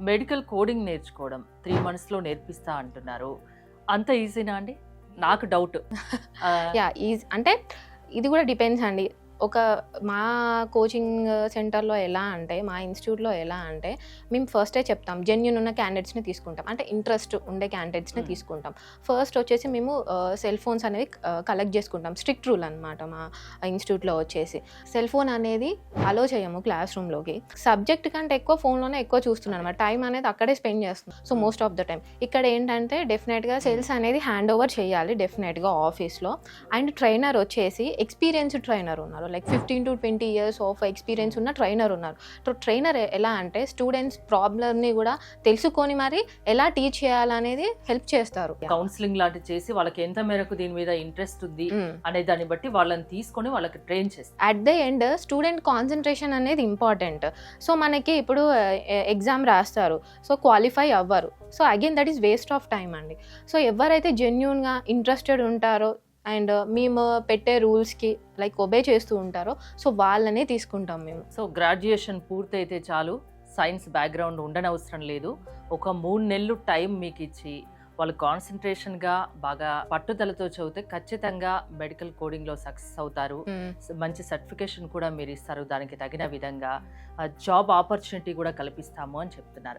Medical coding నేర్చుకోవడం 3 మంత్స్‌లో నేర్పిస్తా అంటున్నారు. అంత ఈజీనా అండి? నాకు డౌట్. యాహ్! అంటే ఇది కూడా డిపెండ్స్ అండి. మా కోచింగ్ సెంటర్‌లో ఎలా అంటే, మా ఇన్‌స్టిట్యూట్‌లో ఎలా అంటే, మేము ఫస్టే చెప్తాం. జెన్యూన్ ఉన్న క్యాండిడేట్స్‌ని తీసుకుంటాం. అంటే ఇంట్రెస్ట్ ఉండే క్యాండిడేట్స్‌ని తీసుకుంటాం. ఫస్ట్ వచ్చేసి మేము సెల్ ఫోన్స్ అనేవి కలెక్ట్ చేసుకుంటాం. స్ట్రిక్ట్ రూల్ అనమాట మా ఇన్‌స్టిట్యూట్‌లో వచ్చేసి. సెల్ ఫోన్ అనేది అలో చేయము క్లాస్ రూమ్‌లోకి. సబ్జెక్ట్ కంటే ఎక్కువ ఫోన్‌లోనే ఎక్కువ చూస్తున్నాం అనమాట. టైం అనేది అక్కడే స్పెండ్ చేస్తున్నాం. So most of the time. ఇక్కడ ఏంటంటే డెఫినెట్‌గా సెల్స్ అనేది హ్యాండ్ ఓవర్ చేయాలి డెఫినెట్‌గా ఆఫీస్‌లో. అండ్ ట్రైనర్ వచ్చేసి ఎక్స్పీరియన్స్డ్ ట్రైనర్ ఉన్నారు. Like 15 to 20 years of experience ఉన్న ట్రైనర్ ఉన్నారు. సో ట్రైనర్ ఎలా అంటే స్టూడెంట్స్ ప్రాబ్లమ్ని కూడా తెలుసుకొని మరి ఎలా టీచ్ చేయాలనేది హెల్ప్ చేస్తారు. కౌన్సిలింగ్ లాంటివి చేసి వాళ్ళకి ఎంత మేరకు దీని మీద ఇంట్రెస్ట్ ఉంది అనే దాన్ని బట్టి వాళ్ళని తీసుకొని వాళ్ళకి ట్రైన్ చేస్తారు. At the end student concentration అనేది ఇంపార్టెంట్. సో మనకి ఇప్పుడు ఎగ్జామ్ రాస్తారు, సో క్వాలిఫై అవ్వరు. So again that is waste of time అండి. సో ఎవరైతే జెన్యూన్గా ఇంట్రెస్టెడ్ ఉంటారో అండ్ మేము పెట్టే రూల్స్కి లైక్ ఒబే చేస్తూ ఉంటారో సో వాళ్ళనే తీసుకుంటాం మేము. సో గ్రాడ్యుయేషన్ పూర్తయితే చాలు, సైన్స్ బ్యాక్గ్రౌండ్ ఉండనవసరం లేదు. ఒక 3 నెలలు టైం మీకు ఇచ్చి వాళ్ళు కాన్సన్ట్రేషన్గా బాగా పట్టుదలతో చదివితే ఖచ్చితంగా మెడికల్ కోడింగ్లో సక్సెస్ అవుతారు. మంచి సర్టిఫికేషన్ కూడా మీరు ఇస్తారు, దానికి తగిన విధంగా జాబ్ ఆపర్చునిటీ కూడా కల్పిస్తాము అని చెప్తున్నారు.